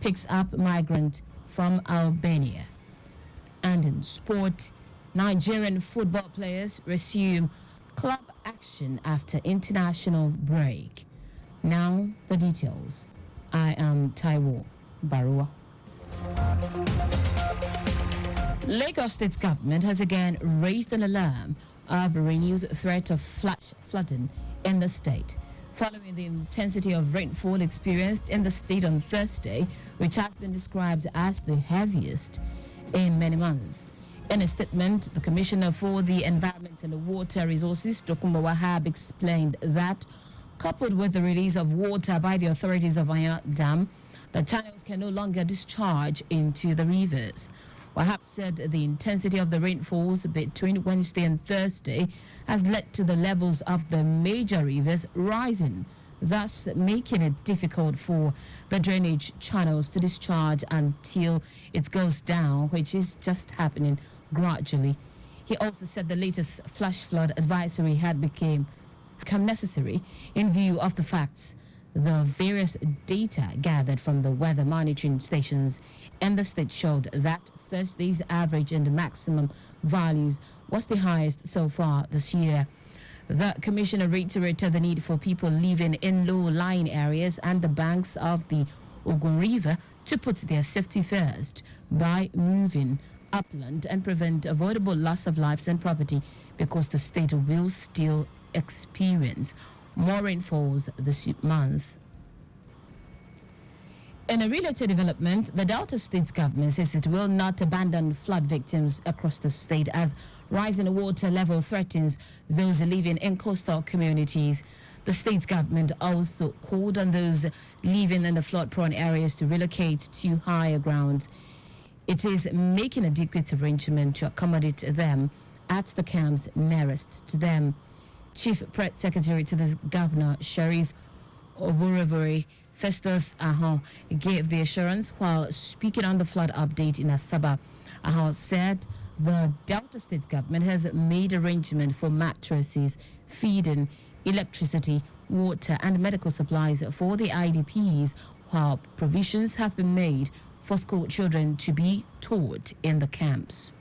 picks up migrant from Albania. And in sport, Nigerian football players resume club action after international break. Now the details. I am Taiwo Baruwa. Lagos State government has again raised an alarm of a renewed threat of flash flooding in the state, following the intensity of rainfall experienced in the state on Thursday, which has been described as the heaviest in many months. In a statement, the Commissioner for the Environment and Water Resources, Tokunbo Wahab, explained that, coupled with the release of water by the authorities of Aya Dam, the channels can no longer discharge into the rivers. Wahab said the intensity of the rainfalls between Wednesday and Thursday has led to the levels of the major rivers rising, thus making it difficult for the drainage channels to discharge until it goes down, which is just happening gradually. He also said the latest flash flood advisory had become necessary in view of the facts the various data gathered from the weather monitoring stations in the state showed that Thursday's average and maximum values was the highest so far this year. The commissioner reiterated the need for people living in low-lying areas and the banks of the Ogun River to put their safety first by moving upland and prevent avoidable loss of lives and property, because the state will still experience more rainfalls this month. In a related development, the Delta State government says it will not abandon flood victims across the state as rising water level threatens those living in coastal communities. The state government also called on those living in the flood-prone areas to relocate to higher grounds. It is making adequate arrangement to accommodate them at the camps nearest to them. Chief Press Secretary to the Governor, Sheriff Oborevori Festus Ahon, gave the assurance while speaking on the flood update in Asaba. Ahon said the Delta State government has made arrangement for mattresses, feeding, electricity, water and medical supplies for the IDPs, while provisions have been made for school children to be taught in the camps.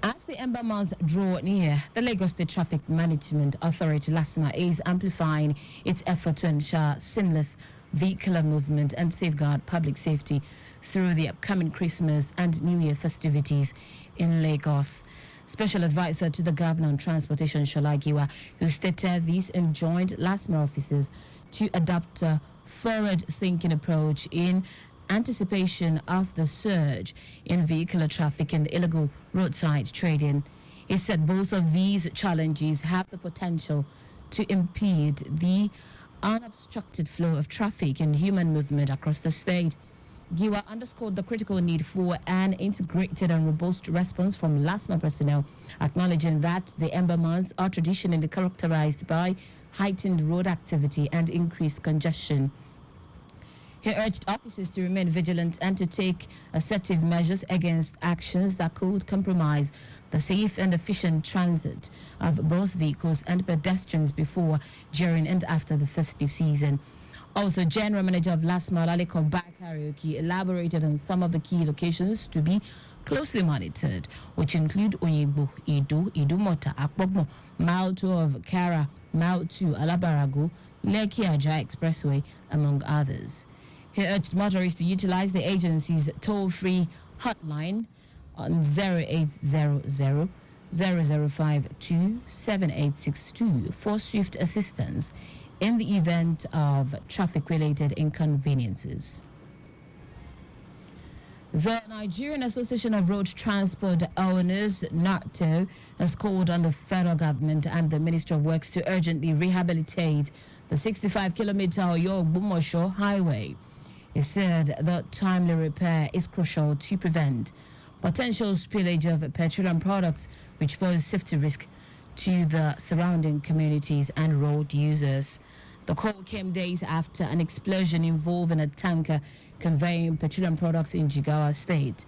As the Ember month draw near, the Lagos State Traffic Management Authority, LASMA, is amplifying its effort to ensure seamless vehicular movement and safeguard public safety through the upcoming Christmas and New Year festivities in Lagos. Special advisor to the Governor on Transportation, Shola Giwa, who stated these enjoined LASMA officers to adopt a forward-thinking approach in anticipation of the surge in vehicular traffic and illegal roadside trading. He said both of these challenges have the potential to impede the unobstructed flow of traffic and human movement across the state. Giwa underscored the critical need for an integrated and robust response from LASMA personnel, acknowledging that the Ember months are traditionally characterized by heightened road activity and increased congestion. He urged officers to remain vigilant and to take assertive measures against actions that could compromise the safe and efficient transit of both vehicles and pedestrians before, during, and after the festive season. Also, General Manager of LASMA, Laleko Karaoke, elaborated on some of the key locations to be closely monitored, which include Oyigbo, Idumota, Akpogbo, Mile 2 of Kara, Mile 2, Alabarago, Lekki Ajah Expressway, among others. He urged motorists to utilize the agency's toll-free hotline on 0800 0052 7862 for swift assistance in the event of traffic-related inconveniences. The Nigerian Association of Road Transport Owners, NARTO, has called on the federal government and the Ministry of Works to urgently rehabilitate the 65-kilometer Oyo-Ogbomosho highway. He said that timely repair is crucial to prevent potential spillage of petroleum products, which pose safety risk to the surrounding communities and road users. The call came days after an explosion involving a tanker conveying petroleum products in Jigawa State.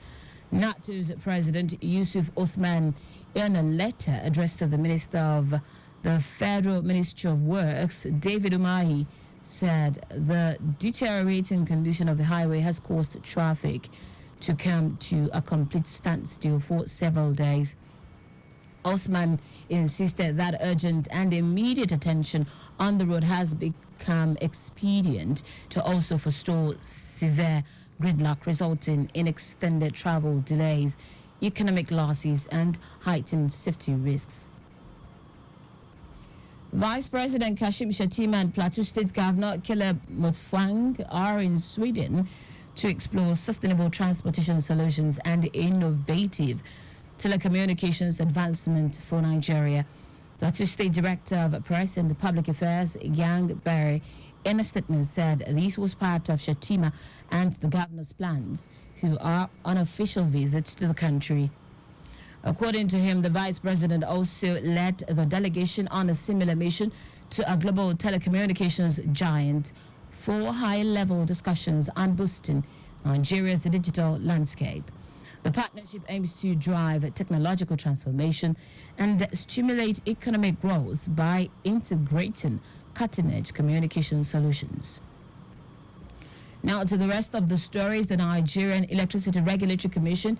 NATO's President Yusuf Othman, in a letter addressed to the Minister of the Federal Ministry of Works, David Umahi, said the deteriorating condition of the highway has caused traffic to come to a complete standstill for several days. Osman insisted that urgent and immediate attention on the road has become expedient to also forestall severe gridlock resulting in extended travel delays, economic losses, and heightened safety risks. Vice President Kashim Shettima and Plateau State Governor Caleb Mutfwang are in Sweden to explore sustainable transportation solutions and innovative telecommunications advancement for Nigeria. Plateau State Director of Press and Public Affairs Yang Berry in a statement said this was part of Shettima and the governor's plans, who are on official visits to the country. According to him, the vice president also led the delegation on a similar mission to a global telecommunications giant for high-level discussions on boosting Nigeria's digital landscape. The partnership aims to drive technological transformation and stimulate economic growth by integrating cutting-edge communication solutions. Now to the rest of the stories. The Nigerian Electricity Regulatory Commission,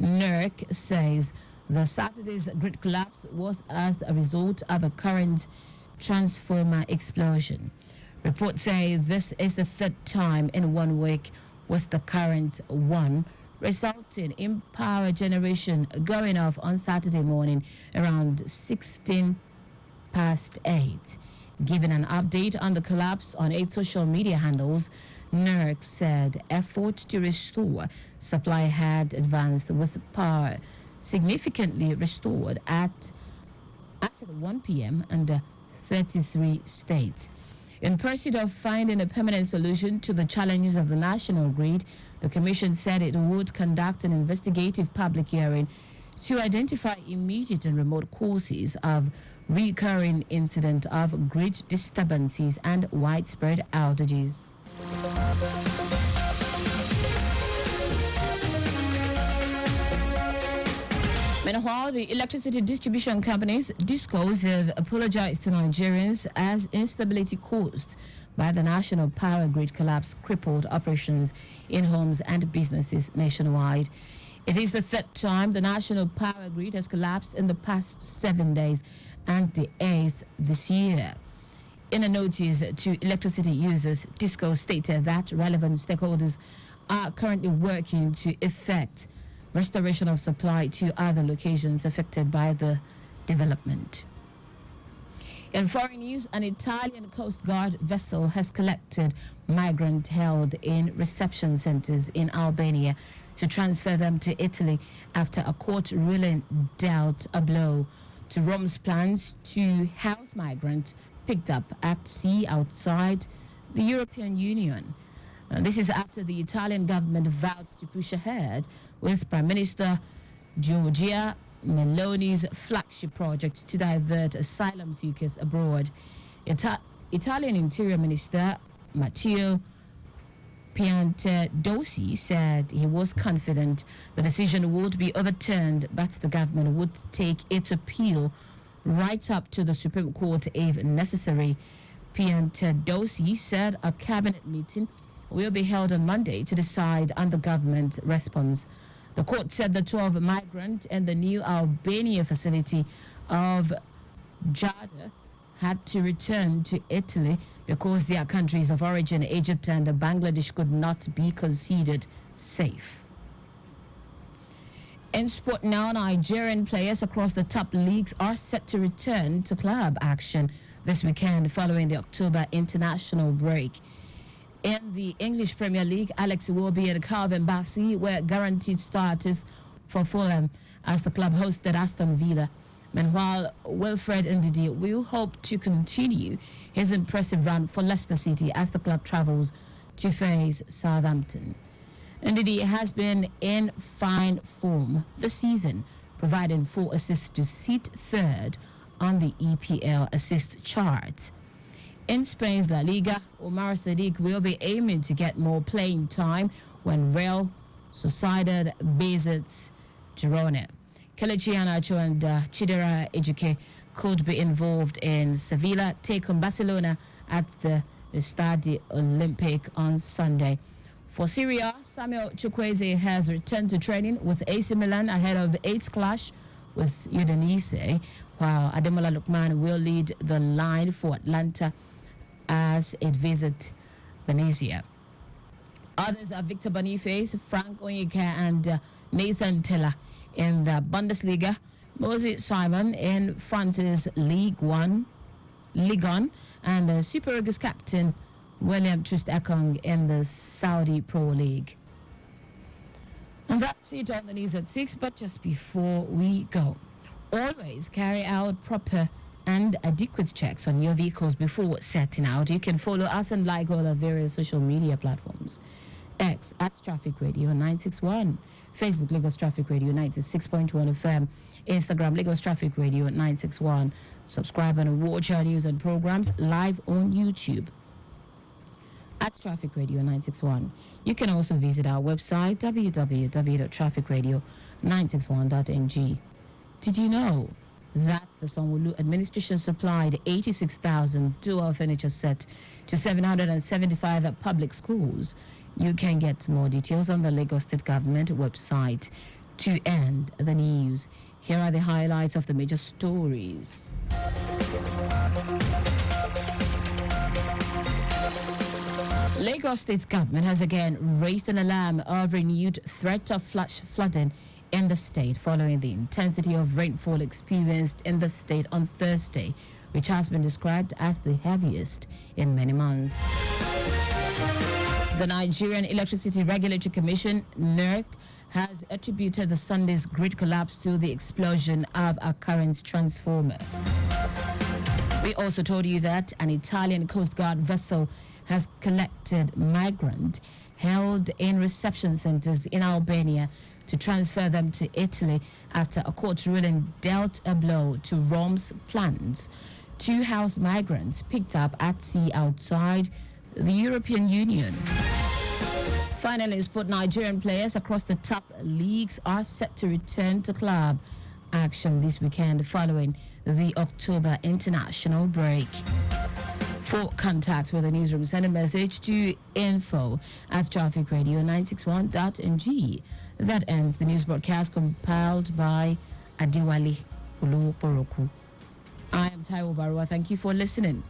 NERC, says the Saturday's grid collapse was as a result of a current transformer explosion. Reports say this is the third time in 1 week with the current one, resulting in power generation going off on Saturday morning around 16 past 8. Given an update on the collapse on its social media handles, NERC said efforts to restore supply had advanced with power significantly restored at 1 p.m. under 33 states. In pursuit of finding a permanent solution to the challenges of the national grid, the Commission said it would conduct an investigative public hearing to identify immediate and remote causes of recurring incident of grid disturbances and widespread outages. Meanwhile, the electricity distribution companies, DISCOs, have apologized to Nigerians as instability caused by the national power grid collapse crippled operations in homes and businesses nationwide. It is the third time the national power grid has collapsed in the past 7 days and the 8th this year. In a notice to electricity users, DISCO stated that relevant stakeholders are currently working to effect restoration of supply to other locations affected by the development. In foreign news, an Italian Coast Guard vessel has collected migrants held in reception centers in Albania to transfer them to Italy after a court ruling dealt a blow to Rome's plans to house migrants picked up at sea outside the European Union. This is after the Italian government vowed to push ahead with Prime Minister Giorgia Meloni's flagship project to divert asylum seekers abroad. Italian Interior Minister Matteo Piantedosi said he was confident the decision would be overturned, but the government would take its appeal right up to the Supreme Court if necessary. Piantedosi said a cabinet meeting will be held on Monday to decide on the government's response. The court said the 12 migrants in the new Albania facility of Jada had to return to Italy because their countries of origin, Egypt and Bangladesh, could not be considered safe. In sport now, Nigerian players across the top leagues are set to return to club action this weekend following the October international break. In the English Premier League, Alex Iwobi and Calvin Bassey were guaranteed starters for Fulham as the club hosted Aston Villa. Meanwhile, Wilfred Ndidi will hope to continue his impressive run for Leicester City as the club travels to face Southampton. Ndidi has been in fine form this season, providing 4 assists to sit third on the EPL assist chart. In Spain's La Liga, Omar Sadiq will be aiming to get more playing time when Real Sociedad visits Girona. Kelechi Iheanacho and Chidera Ejike could be involved in Sevilla take on Barcelona at the the Stade Olympic on Sunday. For Serie A, Samuel Chukwueze has returned to training with AC Milan ahead of 8th clash with Udinese, while Ademola Lookman will lead the line for Atlanta as it visits Venezia. Others are Victor Boniface, Frank Onyeka, and Nathan Tella in the Bundesliga, Moses Simon in France's Ligue 1, and the Super Eagles captain William Troost-Ekong in the Saudi Pro League. And that's it on the news at 6, but just before we go, always carry out proper and adequate checks on your vehicles before setting out. You can follow us and like all our various social media platforms. X at Traffic Radio 961, Facebook Lagos Traffic Radio 96.1 FM, Instagram Lagos Traffic Radio 961. Subscribe and watch our news and programs live on YouTube at Traffic Radio 961. You can also visit our website www.trafficradio961.ng. Did you know that the Sanwo-Olu administration supplied 86,000 dual furniture set to 775 public schools? You can get more details on the Lagos State Government website. To end the news, here are the highlights of the major stories. Lagos State Government has again raised an alarm of renewed threat of flash flooding in the state following the intensity of rainfall experienced in the state on Thursday, which has been described as the heaviest in many months. The Nigerian Electricity Regulatory Commission, NERC, has attributed the Sunday's grid collapse to the explosion of a current transformer. We also told you that an Italian Coast Guard vessel has collected migrants held in reception centers in Albania to transfer them to Italy after a court ruling dealt a blow to Rome's plans. 2 house migrants picked up at sea outside the European Union. Finally, sport Nigerian players across the top leagues are set to return to club action this weekend following the October international break. For contact with the newsroom, send a message to info@trafficradio961.ng. That ends the news broadcast compiled by Adiwali Oluporoku. I am Taiwo Baruwa. Thank you for listening.